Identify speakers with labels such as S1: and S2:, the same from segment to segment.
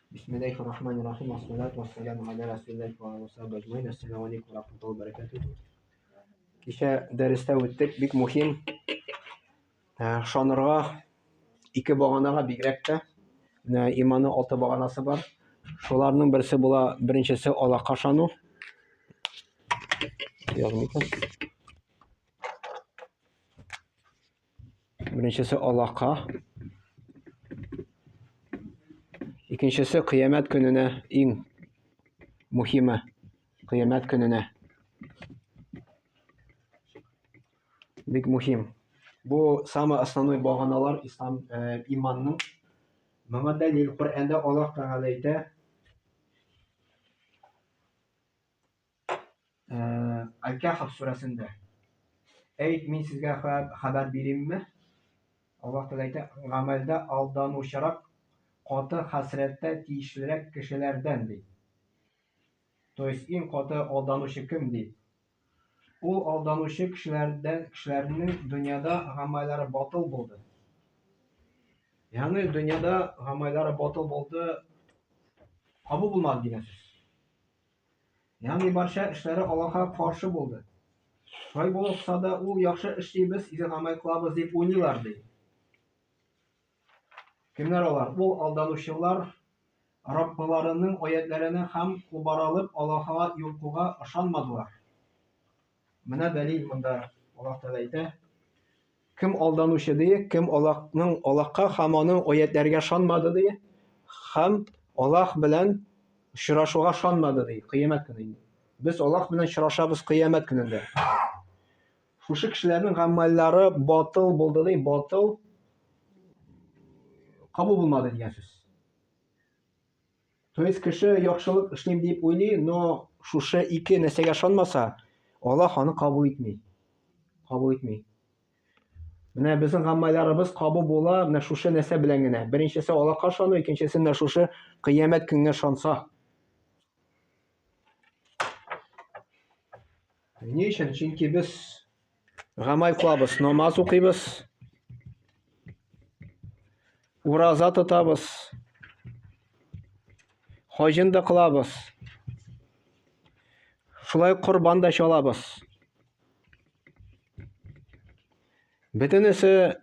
S1: Bismillahirrahmanirrahim. Assalatu wassalamu ala Rasulillah wa ala sahbihi ecmaîn. Esselamu aleyküm ve rahmetullahi ve berekatuhu. Кичә дәрестә үттек, бик мөһим. Шанырга ике баганага бигрәк тә иманның 6 баганасы бар. Шуларның берсе була, беренчесе Аллаһка ышану. Беренчесе Аллаһка. Икенчесе кыямәт көненә, иң мөһиме кыямәт көненә. Бик мөһим. Бу самый основной баганалар ислам иманның. Моңа дәлил Коръәндә Аллаһ Тәгалә әйтә. Аль-Каһф сүрәсендә. Әйт, мин сезгә хәбәр биримме? Аллаһ Тәгалә әйтә, гамәлдә алданучырак, каты хәсрәттә тиешлерәк кешеләрдән ди. То есть иң каты алданучы кем ди? Ул алданучы кешеләрнең дөньяда гамәлләре батыл булды. Ягъни дөньяда гамәлләре батыл булды, кабул булмады дигән сүз. Ягъни барча эшләре Аллаһка каршы булды. Шулай булса да ул яхшы эшлибез, изге гамәл кылабыз дип уйлыйлар ди. Кемнәр алар? Ул алданучылар Раббыларының аятларына һәм кубаралып Аллаһка юлкуга ышанмадылар. Менә дәлил монда. Аллаһ Тәгалә әйтә. Кем алданучы ди? Кем Аллаһка һәм аның аятләргә ышанмады ди? Һәм Аллаһ белән очрашуга ышанмады ди. Кыямәт көнендә. Без Аллаһ белән очрашабыз кыямәт көнендә. Шушы кешеләрнең гамәлләре батыл булды ди, батыл кабул булмады дигән сүз. То есть кеше яхшылык эшлим дип уйлый, но шушы ике нәрсәгә ышанмаса, Аллаһ аны кабул итми. Кабул итми. Менә безнең гамәлләребез кабул була, менә шушы нәрсә белән генә. Беренчесе Аллаһка ышану, икенчесе менә шушы кыямәт көненә ышанса. Ни өчен? Чөнки без гамәл кылабыз, намаз укыйбыз, ураза тотабыз, хаҗын да кылабыз. Шулай корбан да чалабыз. Бөтенесе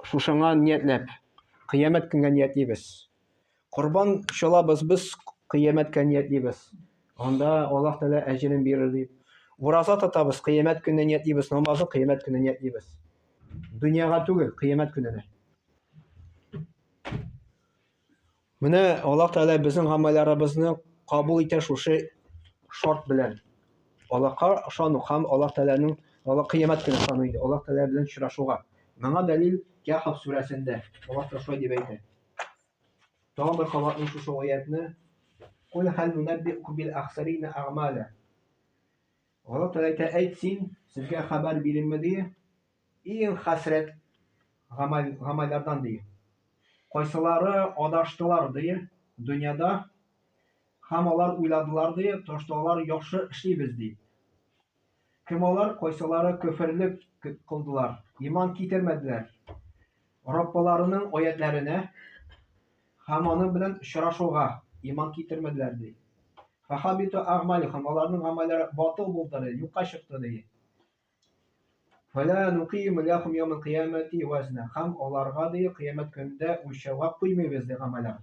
S1: шушыңа ниятләп, кыямәт көнгә ниятлибез. Корбан чалабыз без, кыямәткә ниятлибез. Анда Аллаһ Тәгалә әҗрен бирер дип. Ураза тотабыз, кыямәт көненә ниятлибез, намазны кыямәт көненә ниятлибез. Дөньяга түгел, кыямәт көненә. Менә Аллаһ Тәгалә безнең гамәлләребезне кабул итә шушы шарт белән. Аллаһка ышану һәм Аллаһ Тәгаләнең кыямәт көненә ышану иде. Аллаһ Тәгалә белән очрашуга. Моңа дәлил Каһф сүрәсендә. Аллаһ Тәгалә шулай дип әйтә. Тагын бер кабатлый шушы аятны. Кул һәл нунаббиукум бил ахсарина аъмала. Аллаһ Тәгалә әйтә, әйт син, сезгә хәбәр бирәмме ди? Иң хәсрәт гамәлләрдән ди. Кайсылары адаштылар ди дөньяда, һәм алар уйладылар ди, ташталар яхшы эшлибез ди. Кем алар? Кайсылары көферлек кылдылар, иман китермәделәр. Раббыларының аятларына һәм аның белән очрашуга иман китермәделәр ди. Фахабиту аъмалихум, аларның гамәлләре батыл булды ди, юкка чыкты ди. Фала нуқиму лахум яумал қиямати вазна, һәм аларга ди кыямәт көндә үлчәүгә куймыйбыз ди гамәлләр.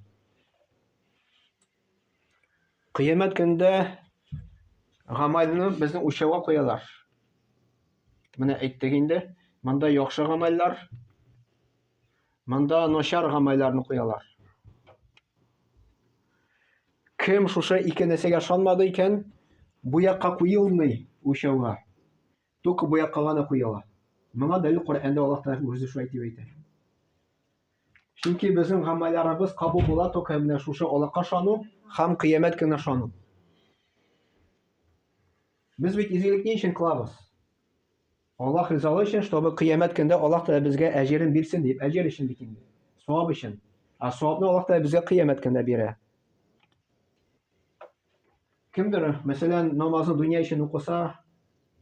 S1: Кыямәт көндә гамәлне безнең үлчәүгә куялар. Менә әйттек инде, монда яхшы гамәлләр, монда начар гамәлләрне куялар. Кем шушы ике нәрсәгә ышанмады икән, бу якка куелмый үлчәүгә. Только бу якка гына куела. Моңа дәлил Коръәндә Аллаһ Тәгалә үзе шулай дип әйтә. Чөнки безнең гамәлләребез кабул була только менә шушы Аллаһка ышану һәм кыямәт көненә ышану. Без бит изгелек ни өчен кылабыз? Аллаһ ризалыгы өчен, чтобы кыямәт көндә Аллаһ Тәгалә безгә әҗрен бирсен дип, әҗр өчен бит инде. Савап өчен. Савапны Аллаһ Тәгалә безгә кыямәт көндә бирә. Кемдер, мәсәлән, намазны дөнья өчен укыса,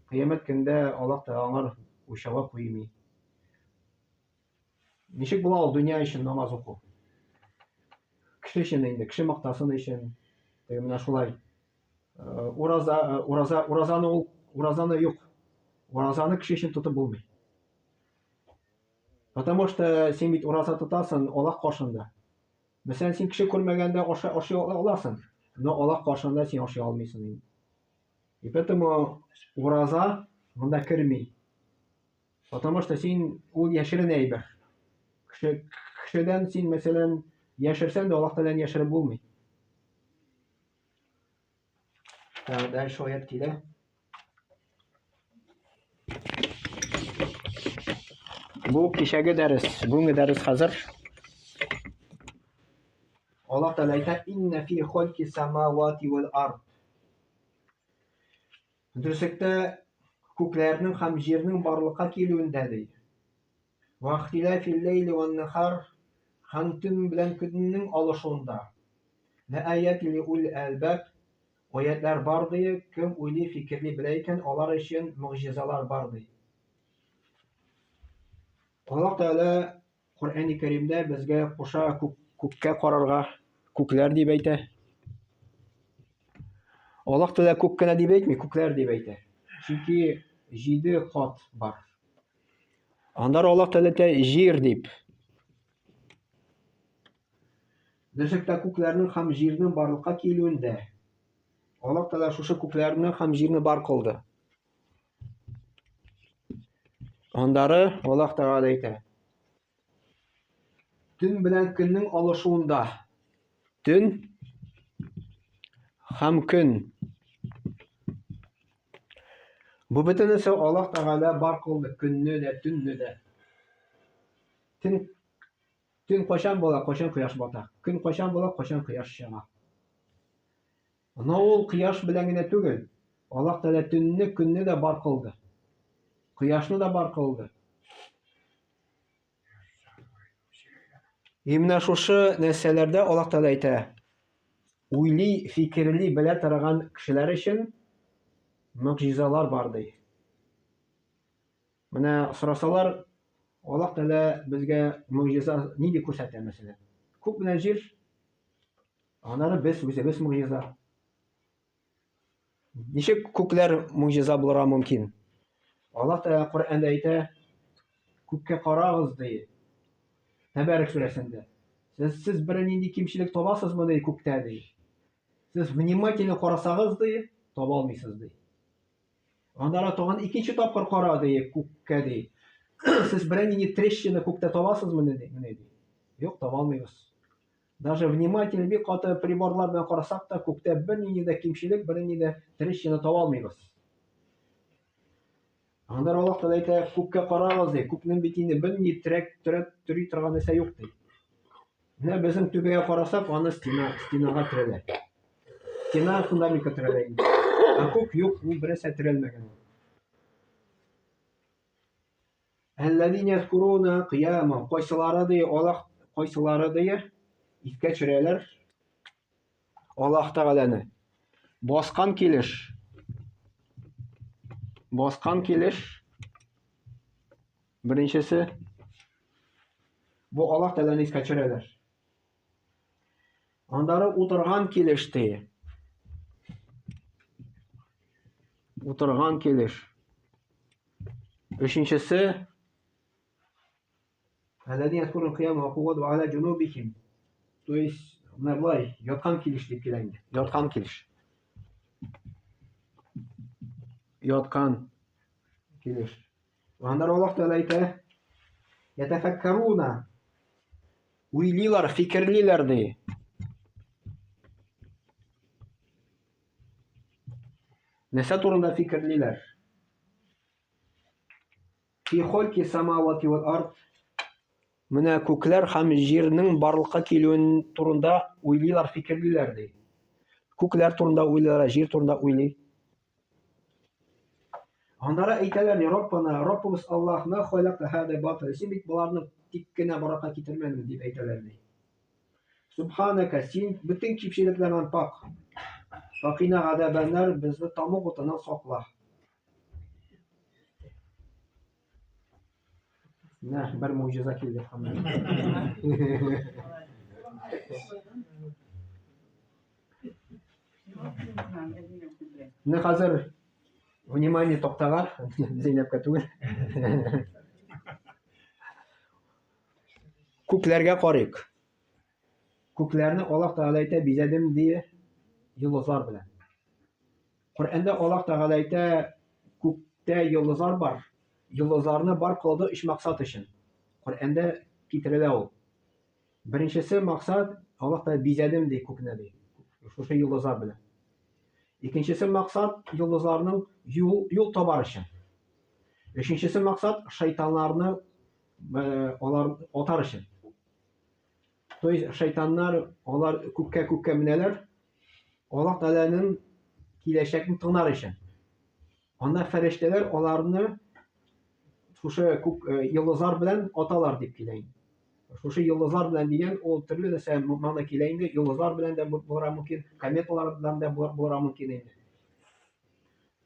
S1: кыямәт көндә Аллаһ Тәгалә аңар үлчәүгә куймый. Ничек була ул дөнья өчен намаз уку? кеше өчен инде, кеше мактасын өчен. Менә шулай. Уразаны юк. Уразаны кеше өчен тотып булмый. Потому что син бит ураза тотасың Аллаһ каршында. Мәсәлән, син кеше күрмәгәндә ашый аласың, но Аллаһ каршында син ашый алмыйсың инде. И поэтому ураза монда керми. Потому что син ул яшерен әйбер. Кешедән син, мәсәлән, яшерсәң дә Аллаһ Тәгаләдән яшереп булмый. Дальше аят килә. Бу кичәге дәрес, бүгенге дәрес хәзер. Аллаһ Тәгалә әйтә: "Инна фи халки самавати вал ард." Дөресектә, күкләрнең һәм җирнең барлыкка килүендә ди. Ва ихтилафил лейли ван нахар, һәм төн белән көннең алышуында. Ла аяти ли ул албаб, аятлар бар ди, кем уйлый фикерли белә икән, алар өчен мөгъҗизалар бар ди. Аллаһ Тәгалә Коръәни Кәримдә безгә куша күккә карарга, күкләр дип әйтә. Аллаһ Тәгалә күк кенә дип әйтми, күкләр дип әйтә. Чөнки 7 кат бар. Аннары Аллаһ Тәгалә әйтә җир дип. Дөресектә, күкләрнең һәм җирнең барлыкка килүендә Аллаһ Тәгалә шушы күкләрне һәм җирне бар кылды. Аннары Аллаһ Тәгалә әйтә: Төн белән көннең алышуында. Төн һәм көн. Бу бөтенесе Аллаһ Тәгалә бар кылды, көнне дә, төнне дә. Төн кайчан була, кайчан кояш бата. Көн кайчан була, кайчан кояш чыга. Аны ул кояш белән генә түгел. Аллаһ Тәгалә төнне, көнне дә бар кылды. Кояшны да бар кылды. Менә шушы нәрсәләрдә Аллаһ Тәгалә әйтә: уйлый, фикерли, белә торган кешеләр өчен мөгъҗизалар бар ди. Менә сорасалар, Аллаһ Тәгалә безгә мөгъҗиза ни дип күрсәтә мәсәлән? Күк белән җир, аннары без үзебез мөгъҗиза. Ничек күкләр мөгъҗиза булырга мөмкин? Аллаһ Тәгалә Коръәндә әйтә: күккә карагыз ди. Тәбәрек сүрәсендә. Сез бер нинди кимчелек табасызмы ди күктә ди. Сез внимательно карасагыз ди, таба алмыйсыз ди. Аннары тагын икенче тапкыр кара ди күккә ди. Сез бер нинди трещина күктә табасызмы ди? Юк, таба алмыйбыз. Даже внимательно бик каты приборлар белән карасак та, күктә бер нинди дә кимчелек, бер нинди дә трещина таба алмыйбыз. Аннары Аллаһ Тәгалә әйтә: күккә карагыз ди. Күкнең бит инде бер нинди төри торган нәрсә юк ди. Менә безнең түбәгә карасак, аны стенага терәлә. Стена фундаментка терәлә инде. Күк юк, ул берәрсә терәлмәгән. Әлләзина язкуруна қияма, кайсылары ди Аллаһ, кайсылары ди искә төшерәләр Аллаһ Тәгаләне. Баскан килеш. Беренчесе бу Аллаһ Тәгаләне искә төшерәләр. Аннары утырган килеш ди. Утырган килеш. Өченчесе Әлләзина язкуруна қияма ва қуъудан ва аля джунубихим. То есть, менә яткан килеш дип килә инде. Яткан килеш. Яткан килеш. Аннары Аллаһ Тәгалә әйтә: ятафаккаруна. Уйлыйлар, фикерлиләр ди. Нәрсә турында фикерлиләр? Фи халки самавати вал ард. Менә күкләр һәм җирнең барлыкка килүен турында уйлыйлар, фикерлиләр ди. Күкләр турында уйлыйлар, җир турында уйлый. Аннары әйтәләр: Раббана, Раббыбыз Аллаһ, ма халакта хада батил. Син бит буларны тик кенә баракка китермәдең дип әйтәләр ди. Субханака, син бөтен кимчелекләрдән пак. Факина гадабаннар, безне тамук утыннан сакла. Бер мөгъҗиза килде. Менә хәзер внимание токтагар, Зәйнәпкә түгел. Күкләргә карыйк. Күкләрне Аллаһ Тәгалә әйтә, бизәдем дие йолдызлар белән. Коръәндә Аллаһ Тәгалә әйтә, күктә йолдызлар бар. Йолдызларны бар кылды өч максат өчен. Коръәндә китерелә ул. Беренчесе максат Аллаһ Тәгалә бизәдем ди күкне ди. Шушы йолдызлар белән. Икенчесе максат йолдызларның юл табар өчен. Өченчесе максат шайтаннарны алар атар өчен. То есть шайтаннар алар күккә менәләр. Аллаһ Тәгаләнең киләчәкне тыңлар өчен. Анда фәрештәләр аларны шушы йолдызлар белән аталар дип килә инде. Шушы йолдызлар белән дигән ул төрле нәрсә мәгънә килә инде. Йолдызлар белән дә булырга мөмкин, кометалар белән дә булырга мөмкин инде.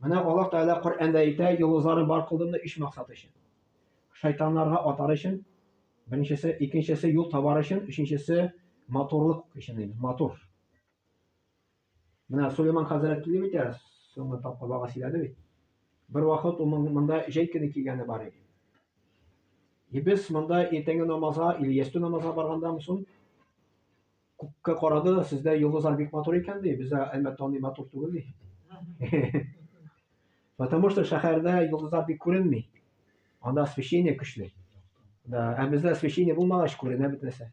S1: Менә Аллаһ Тәгалә Коръәндә әйтә, йолдызларны бар кылдым да өч максат өчен. Шайтаннарга атар өчен, беренчесе, икенчесе юл табар өчен, өченчесе матурлык өчен инде, матур. Менә Сулейман хәзрәт килеп әйтә, соңгы тапкыр бага сөйләде бит. Бер вакыт ул монда җәй көне килгәне бар иде. Без монда иртәнге намазга, или ястү намазга барганда соң күккә карады да, сездә йолдызлар бик матур икән ди, бездә әлбәттә андый матур түгел ди. Потому что шәһәрдә йолдызлар бик күренми. Анда освещение көчле. Ә бездә освещение булмагач күренә бит нәрсә.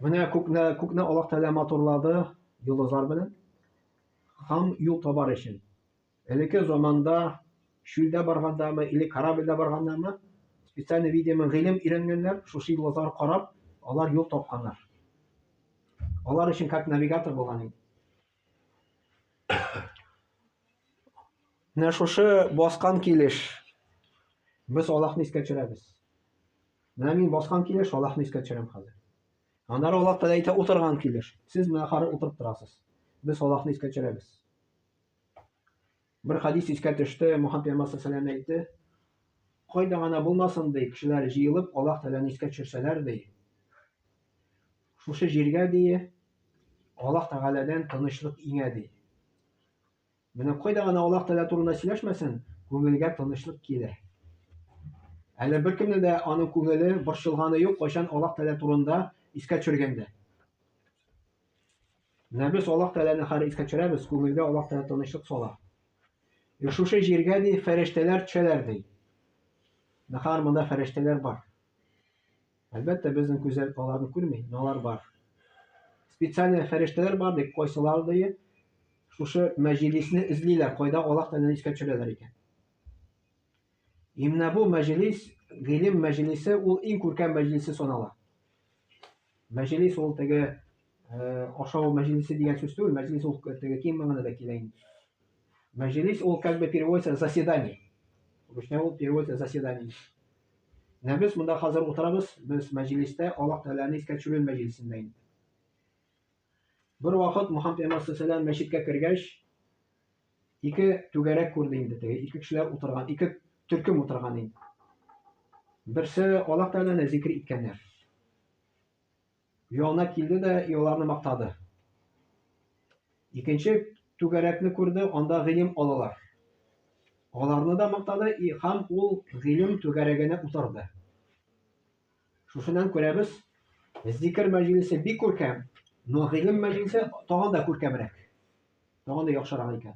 S1: Менә күкне Аллаһ Тәгалә матурлады йолдызлар белән. Һәм юл табар өчен. Элекке заманда чүлдә баргандамы, или корабльдә баргандамы, специально видимо гыйлем өйрәнгәннәр, шушы йолдызлар карап, алар юл тапканнар. Алар өчен как навигатор булган инде. Менә шушы баскан килеш без Аллаһны искә төшерәбез. Менә мин баскан килеш Аллаһны искә төшерәм хәзер. Аннары Аллаһ Тәгалә әйтә, утырган килеш. Сез менә хәзер утырып торасыз. Без Аллаһны искә төшерәбез. Бер хадис искә төште, Мөхәммәд саллаллаһу алейһи әйтте. Кайда гына булмасын ди, кешеләр җыелып Аллаһ Тәгаләне искә төшерсәләр ди. Шушы җиргә ди, Аллаһ Тәгаләдән тынычлык иңә ди. Менә кайда гына Аллаһ Тәгалә турында сөйләшмәсен, күңелгә тынычлык килә. Әле беркемне дә аның күңеле борчылганы юк, кайчан Аллаһ Тәгалә турында искә төшергәндә. Менә без Аллаһ Тәгаләне хәзер искә төшерәбез, күңелгә Аллаһ Тәгалә тынычлык сала. Шушы җиргә ди фәрештәләр төшәләр ди. Нахар монда фәрештәләр бар. Әлбәттә безнең күзләр аларны күрми, алар бар. Специаль фәрештәләр бар ди, кайсылар ди шушы мәҗлисне эзлиләр, кайда Аллаһ Тәгаләне искә төшерәләр икән. Именно бу мәҗлис, гыйлем мәҗлисе, ул иң күркәм мәҗлисе санала. Мәҗлис ул теге ашау мәҗлисе дигән сүз түгел, мәҗлис ул теге киң мәгънәдә килә инде. Мәҗлис ул как бы переводится заседание. Русча ул переводится заседание. Без монда хәзер утырабыз, без мәҗлистә Аллаһ Тәгаләне искә төшерү мәҗлисендә инде. Бер вакыт Мөхәммәд саллаллаһу мәчеткә кергәч, ике түгәрәк күрде инде теге, ике кешеләр утырган, ике төркем утырган инде. Берсе Аллаһ Тәгаләне зикр иткәннәр. Янына килде дә аларны мактады. Икенче түгәрәкне күрде, анда гыйлем алалар. Аларны да мактады һәм ул гыйлем түгәрәгенә утырды. Шушыннан күрәбез, зикр мәҗлисе бик күркәм, но гыйлем мәҗлисе тагын да күркәмрәк. Тагын да яхшырак икән.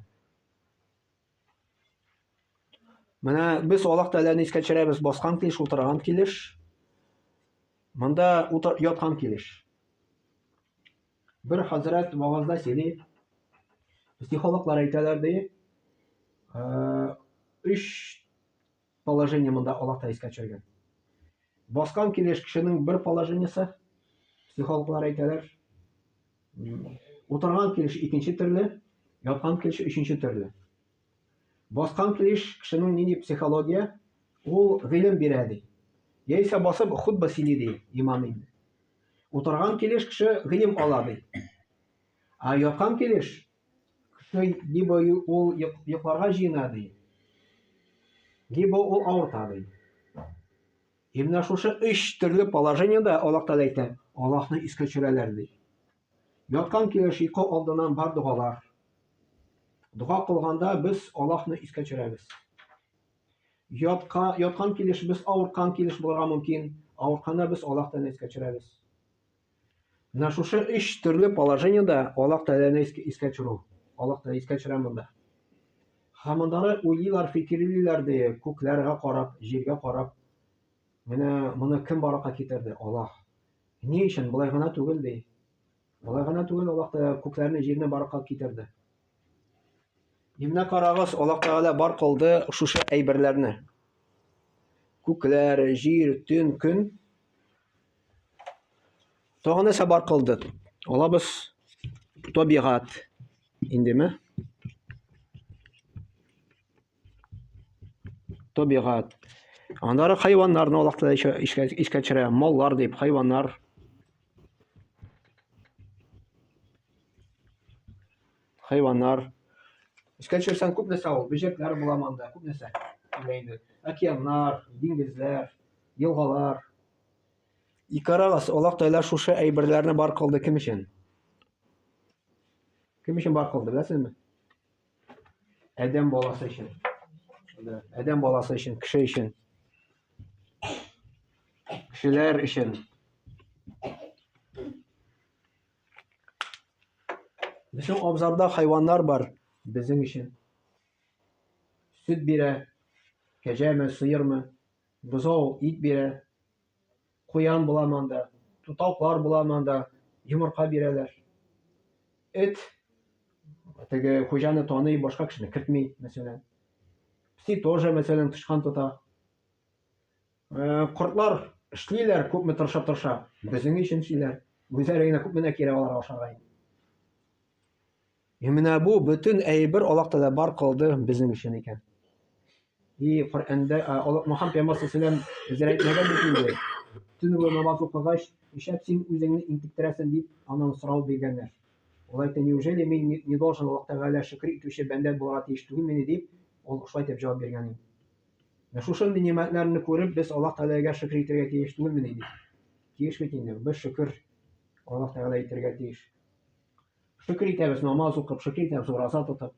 S1: Менә без Аллаһ Тәгаләне искә төшерәбез, баскан килеш, утырган килеш. Монда яткан килеш. Бер хәзрәт вагызда сөйли, психологлар әйтәләр ди, 3 положение монда Аллаһ Тәгалә искә төшергән. Баскан килеш кешенең бер положениесе, психологлар әйтәләр, утырган килеш икенче төрле, яткан килеш өченче төрле. Баскан килеш кешенең нинди психология, ул гыйлем бирә ди. Яисә басып хутба сөйли ди имам инде. Утырган килеш кеше гыйлем ала ди. А яткан килеш кеше либо ул йокларга җыена ди, либо ул авырта ди. Менә шушы 3 төрле положениедә Аллаһ Тәгалә әйтә, Аллаһны искә төшерәләр ди. Яткан килеш йокы алдыннан бар дугалар. Дуга кылганда без Аллаһны искә төшерәбез. Яткан килеш без авырткан килеш булырга мөмкин. Авыртканда без Аллаһны искә төшерәбез. Менә шушы 3 төрле положениедә Аллаһ Тәгаләне искә төшерү. Аллаһ Тәгалә искә төшерә монда. Һәм мондагы уйлыйлар, фикерлиләр ди, күкләргә карап, җиргә карап. Менә моны кем баракка китерде? Аллаһ. Ни өчен болай гына түгел ди. Болай гына түгел, Аллаһ Тәгалә күкләрне, җирне баракка китерде. Менә карагыз, Аллаһ Тәгалә бар кылды шушы әйберләрне. Күкләр, җир, төн, көн. Тагын нәрсә бар кылды? Алабыз табигать. Индеме? Табигать. Аннары хайваннарны Аллаһ Тәгалә искә төшерә. Маллар дип, хайваннар. Хайваннар. Искә төшерсәң күп нәрсә ул. Бөҗәкләр була монда, күп нәрсә. Инде океаннар, диңгезләр, елгалар. И карагыз, Аллаһ Тәгалә шушы әйберләрне бар кылды кем өчен? Кем өчен бар кылды, беләсезме? Адәм баласы өчен. Адәм баласы өчен, кеше өчен. Кешеләр өчен. Безнең абзарда хайваннар бар безнең өчен. Сөт бирә, кәҗәме, сыермы, бозау ит бирә. Куян була монда, тутаклар була монда, йомырка бирәләр. Эт теге хуҗаны таный, башка кешене кертми, мәсәлән. Пси тоже, мәсәлән, тычкан тота. Кортлар эшлиләр, күпме тырышып. Безнең өчен эшлиләр. Үзләре генә күпме кирәк аларга ашарга. Менә бу бөтен әйбер Аллаһ Тәгалә бар кылды безнең өчен икән. И Коръәндә Мөхәммәд Пәйгамбәр саллаллаһу алейһи ва сәлләм әйтә, төнге намаз укыгач, ишәп син үзеңне интектерәсен дип аннан сорау биргәннәр. Ул әйтә, неужели мин не должен Аллаһ Тәгалә шөкр итүче бәндә булырга тиеш түгелмени дип, ул шулай дип җавап биргән иде. Менә шушындый нимәтләрне күреп, без Аллаһ Тәгаләгә шөкр итәргә тиеш түгелмени дип. Тиеш бит инде, без шөкр Аллаһ Тәгалә итәргә тиеш. Шөкр итәбез, намаз укып, шөкр итәбез, ураза тотып,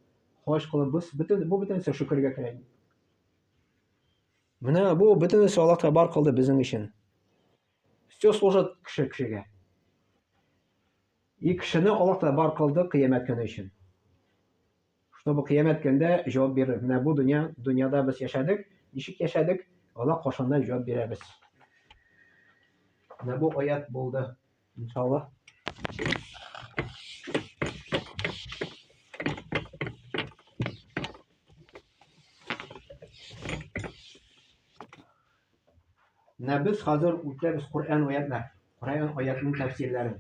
S1: хаҗ кылып, без бөтенсе шөкергә керә. Менә бу бөтенесе Аллаһ Тәгалә бар кылды безнең өчен. Все служит кешегә. И кешене Аллаһ Тәгалә бар кылды кыямәт көне өчен. Чтобы кыямәт көндә җавап бирер. Менә бу дөньяда без яшәдек, ничек яшәдек, Аллаһ кашанда җавап бирәбез. Менә бу аят булды. Иншаллах. Менә без хәзер үтәбез Коръән аятлар. Коръән аятының тәфсирләрен.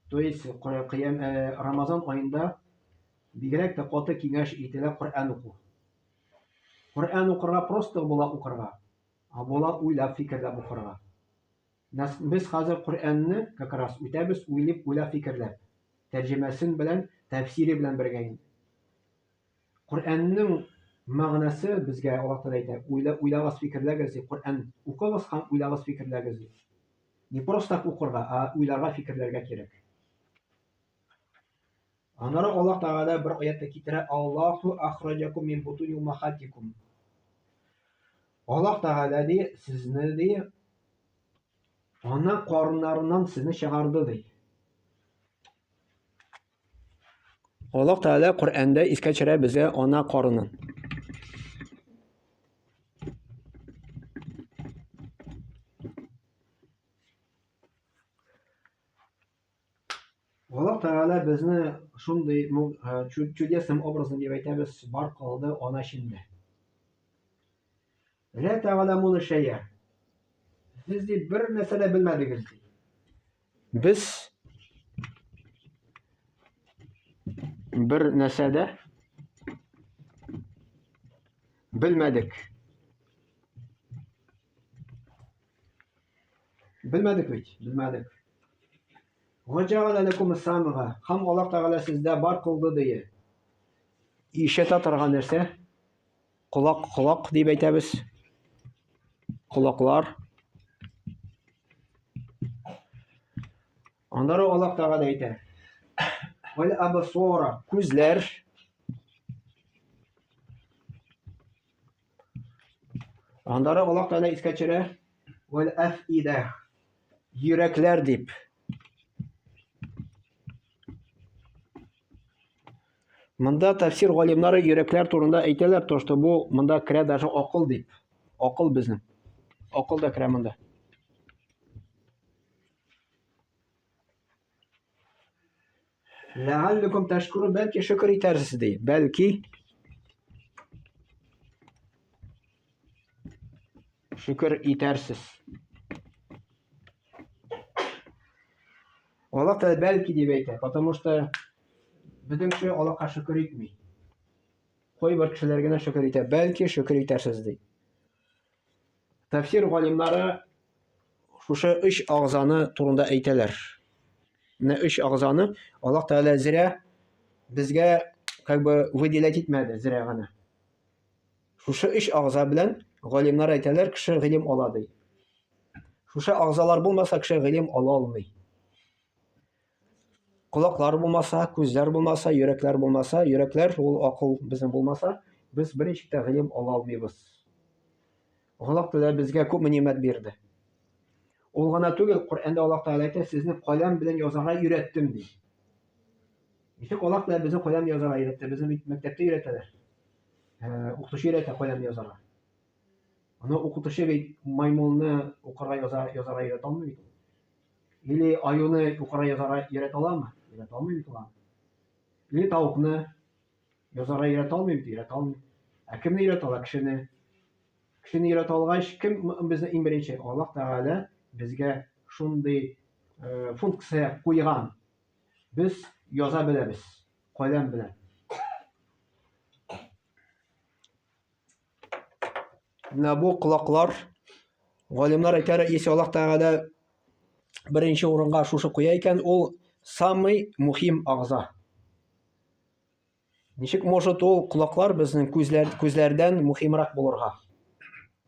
S1: То есть Рамазан аенда бигрәк тә каты киңәш ителә Коръән уку. Коръән укырга просто була укырга, а була уйлап фикерләп укырга. Без хәзер Коръәнне как раз үтәбез уйлап фикерләп. Тәрҗемәсен белән, тәфсире белән бергә. Коръәнның мәгънәсе безгә Аллаһ Тәгалә әйтә, уйлагыз, фикерләгез, Коръән укыгыз һәм уйлагыз, фикерләгез. Не просто укырга, а уйларга, фикерләргә кирәк. Аннары Аллаһ Тәгалә бер аятта китерә, Аллаһу ахраҗакум мин бутуни уммахатикум. Аллаһ Тәгалә ди, сезне ди, ана карыннарыннан сезне чыгарды ди. Аллаһ Тәгалә Коръәндә искә төшерә безгә ана карынын. Аллаһ Тәгалә безне шундый чудесным образом дип әйтәбез, бар кылды ана эчендә. Ла тәгъламуна шәйъа. Сез ди бер нәрсә дә белмәдегез ди. Без бер нәрсә дә белмәдек. Белмәдек бит, белмәдек. Ваҗа'ала лакум ас-сам'a. Һәм Аллаһ Тәгалә сездә бар кылды ди. Ишетә торган нәрсә? Колак дип әйтәбез. Kulaklar. Аннары Аллаһ Тәгалә әйтә. Вәл абсора, күзләр. Аннары Аллаһ Тәгалә искә төшерә. Вәл афида, йөрәкләр дип. Монда тәфсир галимнары йөрәкләр турында әйтәләр, то что бу монда керә даже акыл дип. Акыл безнең. Акыл да керә монда. Ләалликум ташкурун, бәлки шөкер итәрсез ди. Бәлки шөкер итәрсез. Аллаһ Тәгалә бәлки дип әйтә, потому что безнең кеше Аллаһка шөкер итми. Кайбер кешеләр генә шөкер итә, бәлки шөкер итәрсез ди. Тәфсир галимнары шушы өч агъзаны турында әйтәләр. Менә өч агъзаны Аллаһ Тәгалә зря безгә как бы выделять итмәде, зря гына. Шушы өч агъза белән галимнар әйтәләр, кеше гыйлем ала ди. Шушы агъзалар булмаса, кеше гыйлем ала алмый. Кулаклар булмаса, күзләр булмаса, йөрәкләр булмаса, йөрәкләр ул акыл безнең булмаса, без берничек тә гыйлем ала алмыйбыз. Аллаһ Тәгалә безгә күп нимәт бирде. Ул гына түгел, Коръәндә Аллаһ Тәгалә әйтә, сезне каләм белән язарга өйрәттем ди. Ничек Аллаһ Тәгалә безне каләм язарга өйрәтте? Безне мәктәптә өйрәтәләр. Укытучы өйрәтә каләм язарга. Аны укытучы бит маймылны укырга язарга өйрәтә алмый бит. Или аюны укырга язарга өйрәтә аламы? Өйрәтә алмый бит ул. Или тавыкны язарга өйрәтә алмый бит, өйрәтә алмый. Кемне өйрәтә ала? Кешене. Кешене өйрәтә алгач, кем безне иң беренче? Аллаһ Тәгалә безгә шундый функция куйган. Без яза беләбез, каләм белән. Менә бу колаклар, галимнар әйтәләр, если Аллаһ Тәгалә беренче урынга шушы куя икән, ул самый мухим агъза. Ничек может ул колаклар безнең күзләрдән мухимрак булырга?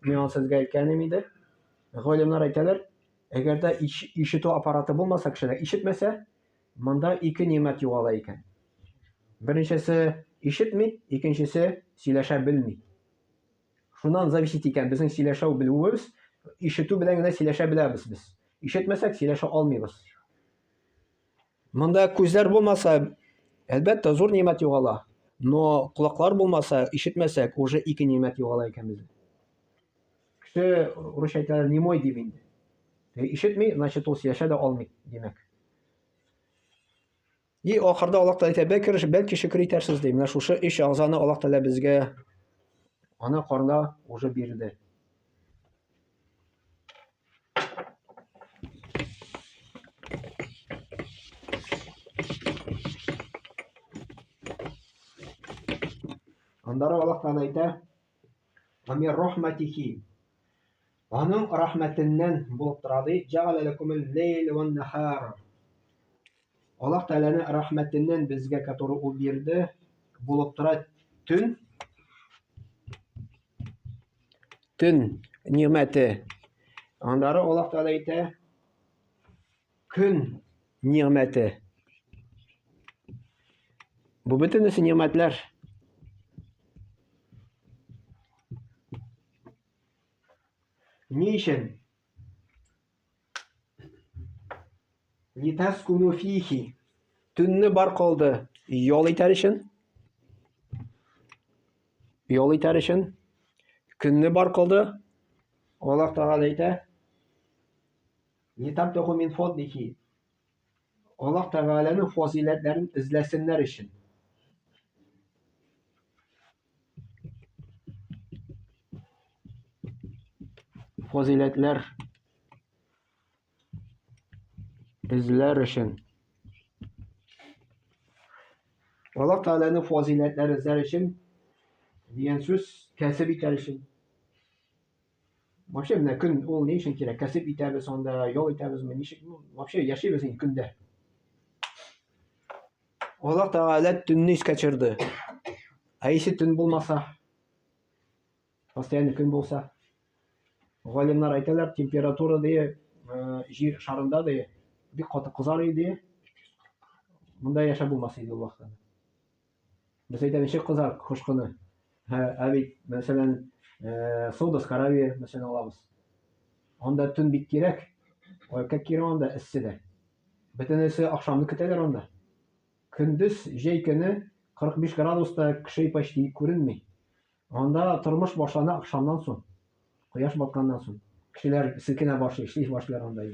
S1: Мин сезгә әйткәнем иде. Галимнар әйтәләр, әгәр дә ишетү аппараты булмаса кешедә, ишетмәсә, монда ике нимәт югала икән. Беренчесе ишетми, икенчесе сөйләшә белми. Шуннан зависит икән безнең сөйләшә белүебез, ишетү белән генә сөйләшә беләбез без. Ишетмәсәк, сөйләшә алмыйбыз. Монда күзләр булмаса, әлбәттә зур нимәт югала. Но колаклар булмаса, ишетмәсәк, уже ике нимәт югала икән бездә. Кеше русча әйтәләр, немой дип инде. Ишетми, значит, ул сөйләшә дә алмый, димәк. И ахырда Аллаһ Тәгалә әйтә, бәлки шөкер итәрсез ди. Менә шушы өч агъзаны Аллаһ Тәгалә безгә аны карында уже бирде. Андары Аллаһ Тәгалә әйтә, «Амир рахматихи». Аның рахмәтеннән булып тора ди, «Җа'ала лакумул лейла ван нахара». Аллаһ Тәгаләнең рахмәтеннән безгә, который ул бирде, булып тора төн. Төн нимәте. Андары Аллаһ Тәгалә әйтә, көн нимәте. Бу бөтенесе нимәтләр. Ни өчен? Литаскуну фихи. Төнне бар кылды. Ял итәр өчен. Ял итәр өчен. Көнне бар кылды. Аллаһ Тәгалә әйтә, литабтагу мин фадлихи. Аллаһ Тәгаләнең фазиләтләрен эзләсеннәр өчен. Фазиләтләр эзләр өчен. Аллаһ Тәгаләнең фазиләтләре эзләр өчен дигән сүз кәсеп итәр өчен. Вообще менә көн ул ни өчен кирәк? Кәсеп итәбез анда, ял итәбезме? Ничек? Вообще яшибез инде көндә. Аллаһ Тәгалә төнне искә төшерде. Если төн булмаса, постоянно көн булса, Галимнар әйтәләр, температура дие җир шарында дие бик каты кызар иде, монда яшәп булмас иде ул вакытта. Без әйтәмче кызар кышкыны. Ә бит мәсәлән, Саудовская Аравия мәсәлән алабыз. Анда төн бик кирәк, аякка кире анда эссе дә. Бөтенесе акшамны көтәләр анда. Көндез җәй көне 45 градуста кеше почти күренми. Анда тормыш башлана акшамнан соң, кояш батканнан соң. Кешеләр селкенә башлый, эшли башлыйлар анда.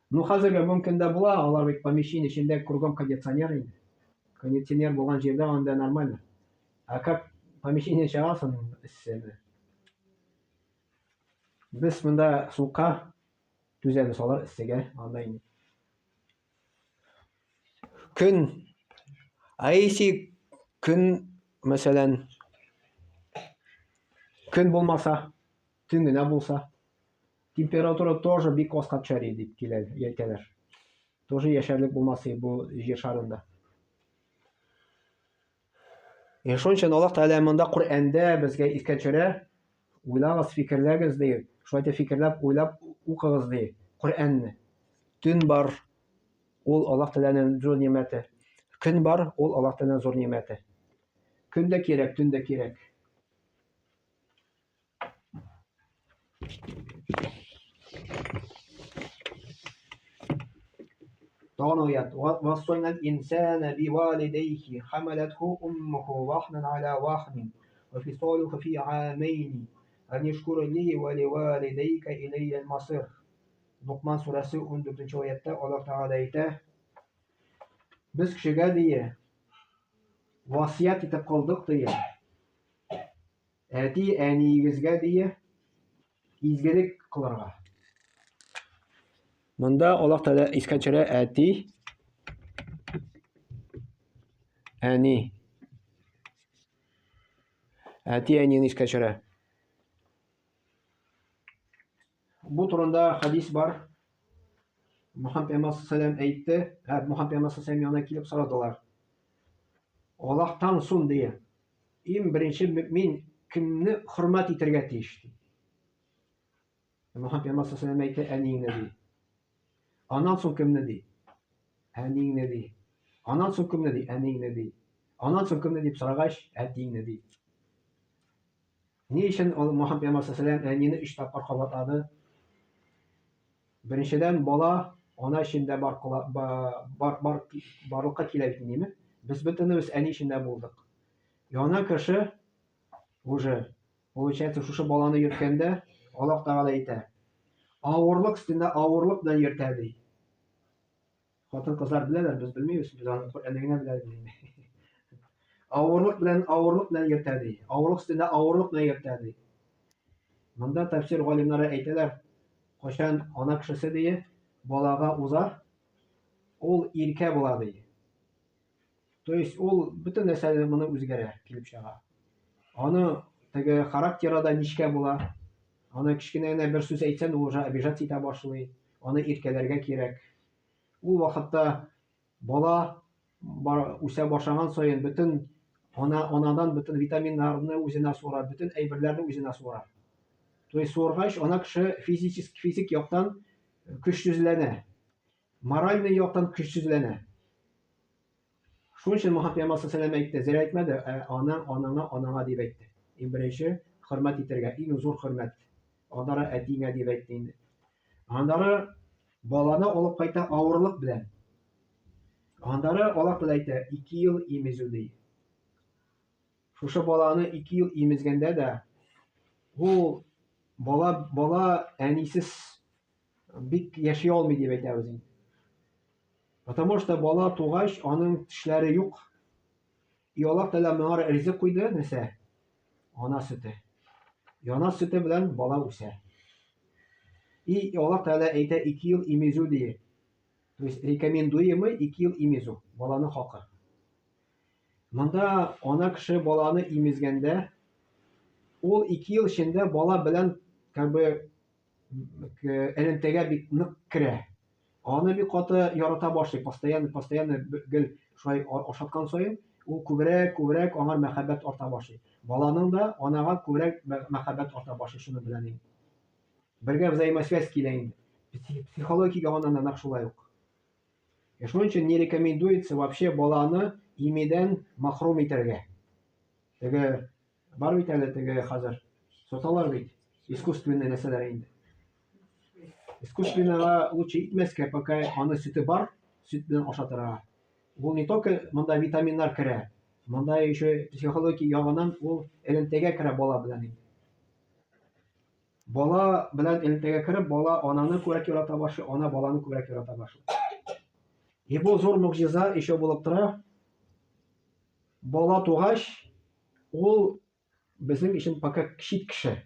S1: Ну, хәзергә мөмкин дә була, алар бит помещение эчендә кругом кондиционер инде. Кондиционер булган җирдә анда нормально. А как помещение чыгасың эссе. Без монда суыкка түзәбез, алар эссегә анда инде. Көн, если көн, мәсәлән, көн булмаса, төн генә булса, температура тоже бик аска төшәр дип әйтәләр. Тоже яшәрлек булмас бу җир шарында. Шуның өчен Аллаһ Тәгалә монда Коръәндә безгә искә төшерә, уйлагыз, фикерләгез ди, шулай фикерләп, уйлап укыгыз ди Коръәнне. Төн бар, ул Аллаһ Тәгаләнең зур нимәте. Көн бар, ул Аллаһ Тәгаләнең зур нимәте. Көн дә кирәк, төн дә кирәк. طغيت وصينا الإنسان بوالديه حملته أمه وهنا على وهن وفصاله في عامين أن يشكر لي ولوالديك إلي المصير. Luqman surasi 14-oyatda Alloh taolo aytadi: Biz kishiga deya vasiyat etib qoldik deya. Әти әнигезгә deya изгелек кылырга. Монда Аллаһ Таала искә төшерә әти, әни. Әти әнине искә төшерә. Бу турында хадис бар. Мөхәммәд пәйгамбәр саллаллаху алейһи әйтте, Мөхәммәд пәйгамбәр саллаллаху алейһи янына килеп сорадылар. Аллаһтан соң deя, иң беренче мөмин кемне хөрмәт итәргә тиеш? Мөхәммәд пәйгамбәр саллаллаху алейһи әйтте, әниеңне ди. Аннан соң кемне ди? Әниеңне ди. Аннан соң кемне ди? Әниеңне ди. Аннан соң кемне дип сорагач, әтиеңне ди. Ни өчен Мөхәммәд пәйгамбәр саллаллаху алейһи әнине 3 тапкыр кабатлады? Беренчедән бала ана эчендә барлыкка килә бит инде. Без бөтенебез әни эчендә булдык. Яна кеше уже получается шушы баланы йөрткәндә Аллаһ Таала әйтә: Авырлык өстендә авырлык белән йөртә ди. Хатын-кызлар беләләр, без белмибез, без аны Коръәнне генә беләбез. Авырлык белән йөртә ди. Авырлык өстендә авырлык белән йөртә ди. Монда тәфсир галимнәре әйтәләр, кайчан ана кешесе ди балага уза, ул иркә була ди. То есть ул бөтен нәрсәдә моны үзгәрә, килеп чыга. Аны теге характеры да ничкә була. Аны кичкенә генә бер сүз әйтсәң, ул уже обижать итә башлый. Аны иркәләргә кирәк. Ул вакытта бала үсә башлаган саен бөтен анадан бөтен витаминнарны үзенә суыра, бөтен әйберләрне үзенә суыра. То есть суыргач, ана кеше физик яктан көчсезләнә. Моральный яктан көчсезләнә. Шуның өчен Мөхәммәд пәйгамбәр саллаллаху алейһи әйтте, зәр әйтмәде, анаңа дип әйтте. Иң беренче хөрмәт итәргә, иң зур хөрмәт. Аннары әтиңә дип әйтте инде. Аннары баланы алып кайта авырлык белән. Аннары Аллаһ Таала әйтә, 2 ел имезү ди. Шушы баланы 2 ел имезгәндә дә ул бала әнисез бик яши алмый дип әйтәбез инде. Потому что бала тугач, аның тешләре юк. И Аллаһ Таала моңа ризык куйды, нәрсә? Ана сөте. Ана сөте белән бала үсә. И Аллаһ Таала әйтә 2 ел имезү ди. То есть рекомендуемый 2 ел имезү, баланың хакы. Монда ана кеше баланы имезгәндә, ул 2 ел эчендә бала белән как бы элемтәгә бик нык керә. Аны бик каты ярата башлый, постоянно гел шулай ашаткан саен, ул күбрәк аңар мәхәббәт арта башлый. Баланың да анага күбрәк мәхәббәт арта башлый, шуны белән. Бергә взаимосвязь килә инде. Психологик ягыннан да нәкъ шулай ук. Шуның өчен не рекомендуется вообще баланы имедән махрум итәргә. Теге бар бит әле теге хәзер саталар бит искусственный нәрсәләр инде. Искусственныйга лучше итмәскә, пока аны сөте бар, сөт белән ашатырга. Ул не только монда витаминнар керә, монда еще психологик ягыннан ул элемтәгә керә бала белән инде. Бала белән элемтәгә кереп, бала ананы күрәк ярата башлый, ана баланы күрәк ярата башлый. И бу зур мөгъҗиза еще булып тора. Бала тугач, ул безнең өчен пока кичит кеше.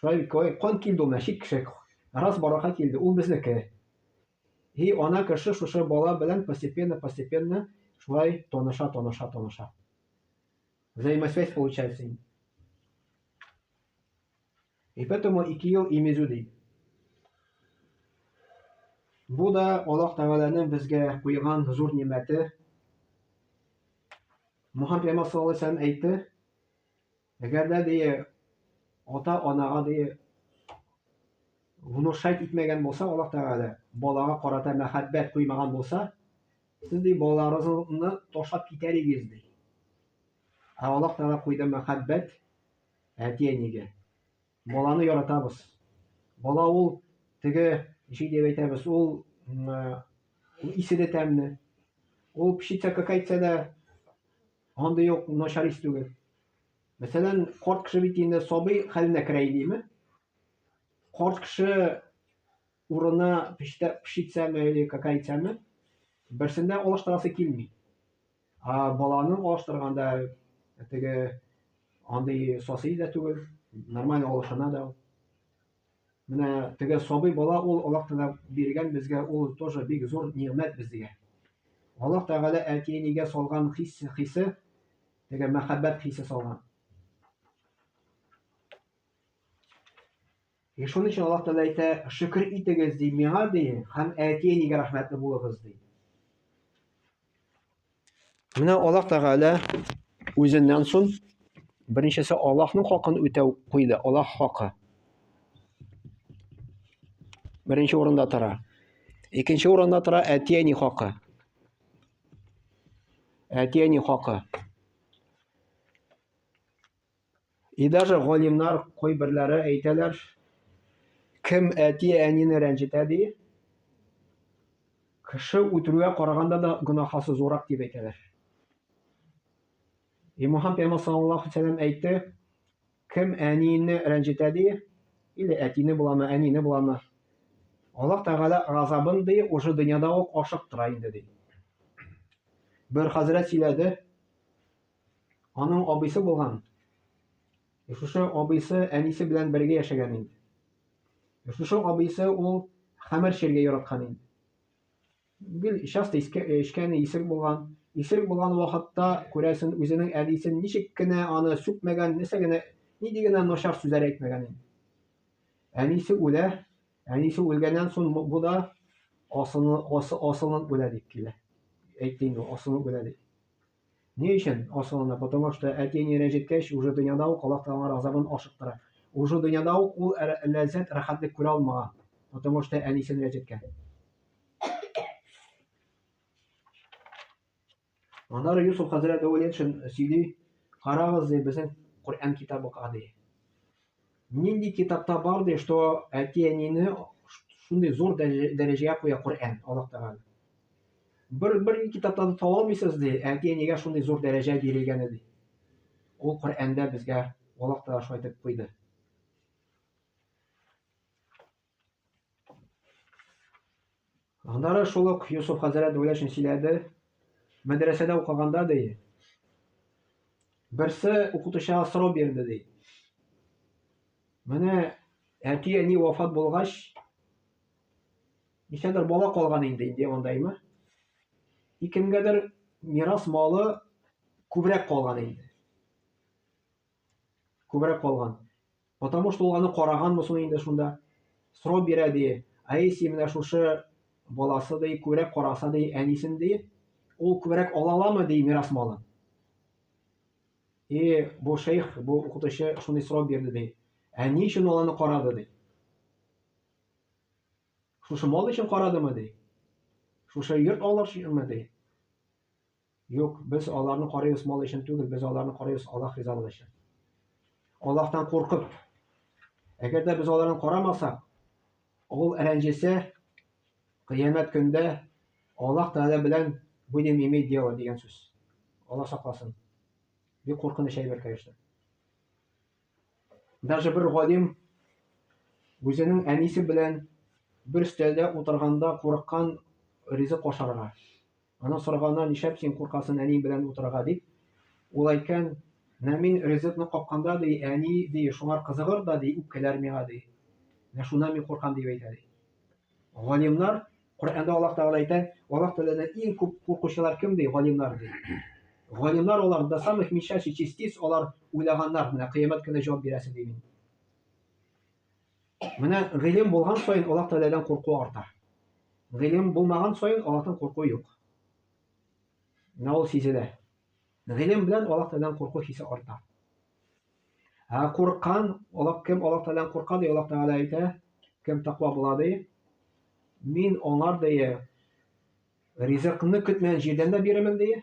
S1: Шулай кан килде ул мәчит кеше. Раз барака килде, ул безнеке. И ана кеше шушы бала белән постепенно шулай таныша. Взаимосвязь получается. И поэтому 2 ел имезү ди. Бу да Аллаһ Тәгаләнең безгә куйган зур нимәте. Мөхәммәд саллаллаһу алейһи ва саллям әйтте: "Әгәр дә ди ата-анага ди внушать итмәгән булса, Аллаһ Тәгалә балага карата мәхәббәт куймаган булса, сез ди балаларыгызны ташлап китәр идегез ди. Аллаһ Тәгалә куйды мәхәббәт әти-әнигә. Баланы яратабыз. Бала ул теге ничек дип әйтәбез, ул исе дә тәмле. Ул пшица какая-то да андый юк начарист түгел. Мәсәлән, карт кеше бит инде сабый хәленә керә идеме? Карт кеше урынына пшицамы или какая-то берсендә алыштырасы килми. Баланы алыштырганда теге андый сасый да түгел, нормально алышына да. Менә теге сабый бала ул Аллаһ Тәгалә биргән безгә, ул тоже бик зур нигъмәт безгә. Аллаһ Тәгалә әти-әнигә салган хисе, теге мәхәббәт хисе салган. Шуның өчен Аллаһ Тәгалә әйтә: "Шөкр итегез ди миңа ди, һәм әти-әнигә рәхмәтле булыгыз ди." Менә Аллаһ Тәгалә үзеннән соң беренчесе Аллаһның хакын үтәү куйды, Аллаһ хакы. Беренче урында тора. Икенче урында тора әти-әни хакы. Әти-әни хакы. И даже галимнар кайберләре әйтәләр, кем әти-әнине рәнҗетә ди, кеше үтерүгә караганда да гөнаһысы зурак дип әйтәләр. И Мөхәммәд саллаллаһу алейһи ва саллям әйтте, кем әнине рәнҗетә ди, или әтине буламы, әнине буламы, Аллаһ Тәгалә газабын ди уже дөньяда ук ашыктыра инде ди. Бер хәзрәт сөйләде, аның абыйсы булган. Шушы абыйсы әнисе белән бергә яшәгән инде. Шушы абыйсы ул хәмер чиргә яраткан инде. Гел часто эчкән исер булган. Исер булган вакытта күрәсен үзенең әдисен ничек кенә аны сүкмәгән, нәрсә генә, ни дигән начар сүзләр әйтмәгән инде. Әнисе үлә, әнисе үлгәннән соң бу да асылынып үлә дип килә. Әйтте инде, асылынып үлә дип. Ни өчен асылына? Потому что әти-әни рәнҗеткәч, уже дөньяда ук Аллаһ Тәгалә газабын ашыктыра. Уже дөньяда ук ул ләззәт, рәхәтлек күрә алмаган. Потому что әнисен рәнҗеткән. Аннары Юсуф хәзрәт әүлиятшин сөйли, карагыз ди безнең Коръән китабыга ди. Нинди китапта бар ди, что әти-әнине шундый зур дәрәҗәгә куя Коръән, Аллаһ Тәгалә. Бер китапта да таба алмыйсыз ди, әти-әнигә шундый зур дәрәҗә бирелгән ди. Ул Коръәндә безгә Аллаһ Тәгалә шулай дип куйды. Аннары шул ук Юсуф хәзрәт әүлиятшин сөйләде, мәдрәсәдә укыганда ди, берсе укытучыга сорау бирде ди. Менә әти-әни вафат булгач, ничәдер бала калган инде андаймы? Кемгәдер мирас малы күбрәк калган инде. Күбрәк калган. Потому что ул аны караганмы соң инде шунда. Сорау бирә ди. Если менә шушы баласы ди күбрәк караса ди әнисен ди, ул күбрәк ала аламы ди мирас малын. Бу шейх, бу укытучы шундый сорау бирде ди. Ни өчен ул аны карады ди? Шушы мал өчен карадымы ди? Шушы йорт алыр өченме ди? Юк, без аларны карыйбыз мал өчен түгел, без аларны карыйбыз Аллаһ ризалыгы өчен. Аллаһтан куркып, әгәр дә без аларны карамасак, ул рәнҗесә кыямәт көндә Аллаһ Тәгалә белән будем иметь дело дигән сүз. Алла сакласын. Бик куркыныч әйбер, конечно. Даже бер галим үзенең әнисе белән бер өстәлдә утырганда курыккан ризык ашарга. Аны сораганда, "Нишәп син куркасың әни белән утырырга?" дип, ул әйткән, "Менә мин ризыкны капканда ди, әни ди, шуңар кызыгыр да ди, үпкәләр миңа ди. Менә шуннан мин куркам" дип әйтә ди. Галимнар, Коръәндә Аллаһ Тәгалә әйтә, Аллаһ Тәгаләдән иң күп куркучылар кем ди? Галимнар ди. Галимнар алар до самых мельчайших частиц алар уйлаганнар, менә кыямәт көне җавап бирәсен ди мин. Менә гыйлем булган саен Аллаһ Тәгаләдән курку арта. Гыйлем булмаган саен Аллаһтан курку юк. Менә ул сизелә. Гыйлем белән Аллаһ Тәгаләдән курку хисе арта. Курккан, кем Аллаһ Тәгаләдән курка ди, Аллаһ Тәгалә әйтә, кем тақва була ди, мин аңар ди ризыкны көтмәгән җирдән дә бирәмен ди,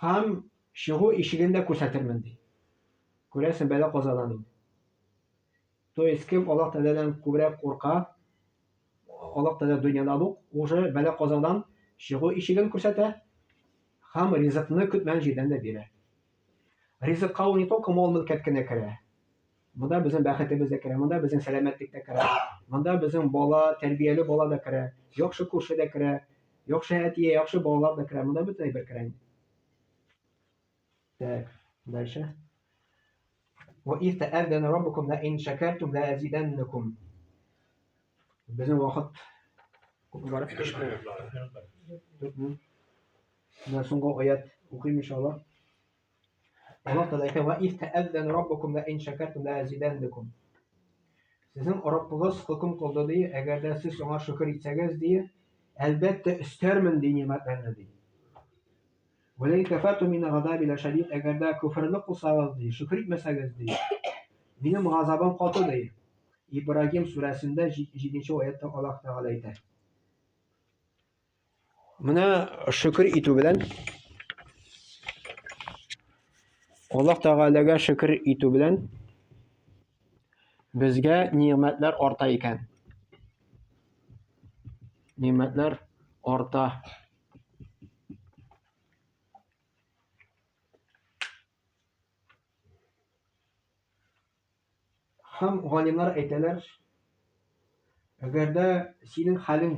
S1: һәм чыгу ишеген дә күрсәтермен ди. Күрәсең, бәла казадан инде. То есть кем Аллаһ Тәгаләдән күбрәк курка, Аллаһ Тәгалә дөньяда ук уже бәла казадан чыгу ишеген күрсәтә, һәм ризыкны көтмәгән җирдән дә бирә. Ризыкка ул не только мал-мөлкәт кенә керә. Монда безнең бәхетебез дә керә, монда безнең сәламәтлек тә керә, монда безнең бала, тәрбияле бала да керә, яхшы күрше дә керә, яхшы әтие, яхшы балалар да керә, монда бөтен әйбер керә. Так, дальше. وَإِذْ تَأَذَّنَ رَبُّكُمْ لَئِنْ شَكَرْتُمْ لَأَزِيدَنَّكُمْ. Безнең вакыт күпме бара? Менә соңгы аят укыйм иншаллах. Аллаһ Тәгалә әйтә: "وَإِذْ تَأَذَّنَ رَبُّكُمْ لَئِنْ شَكَرْتُمْ لَأَزِيدَنَّكُمْ." Сезнең Раббыгыз хөкем кылды ди, әгәр дә сез аңа шөкер итсәгез ди, әлбәттә өстәрмен ди нимәтләрне ди. وَلَئِنْ كَفَرْتُمْ إِنَّ عَذَابِي لَشَدِيدٌ. Әгәр дә күфрлек кылсагыз ди, шөкер итмәсәгез ди, минем газабым каты ди. Ибрагим сүрәсендә 7-нче аятта Аллаһ Тәгалә әйтә. Менә шөкер итү белән Аллаһ Тәгаләгә шөкер итү белән безгә нимәтләр арта икән. Нимәтләр арта. Һәм галимнар әйтәләр, әгәр дә синең хәлең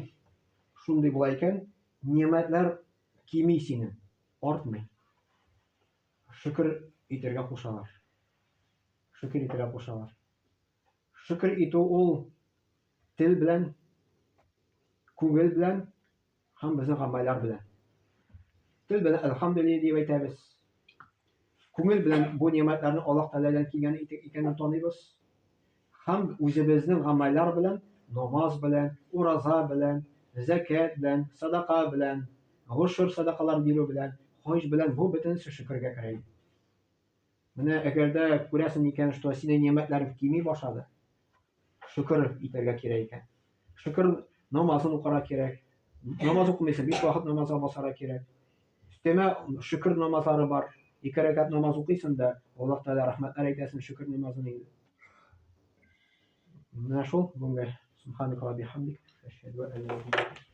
S1: шундый була икән, нимәтләр кими синең, артмый. Шөкер итәргә кушалар. Шөкер итәргә кушалар. Шөкер итү ул тел белән, күңел белән һәм безнең гамәлләр белән. Тел белән әлхәмдүлиллаһ дип әйтәбез. Күңел белән бу нимәтләрне Аллаһ Тәгаләдән килгән икәнен таныйбыз. Һәм үзебезнең гамәлләр белән, намаз белән, ураза белән, закат белән, садака белән, гушр садакалар бирү белән, хаҗ белән бу бөтенесе шөкергә керә. Менә әгәр дә күрәсең икән, что синең нимәтләрең кими башлады, шөкер итәргә кирәк икән. Шөкер намазын укырга кирәк. Намаз укымыйсың, 5 вакыт намазга басарга кирәк. Өстәмә шөкер намазлары бар. 2 рәкать намаз укыйсың да, Аллаһ Тәгалә рәхмәтләр әйтәсең шөкер намазын инде. Менә шул бүгенге. Субханакалла бихамдик, әшһәдү ан ла илаһа илля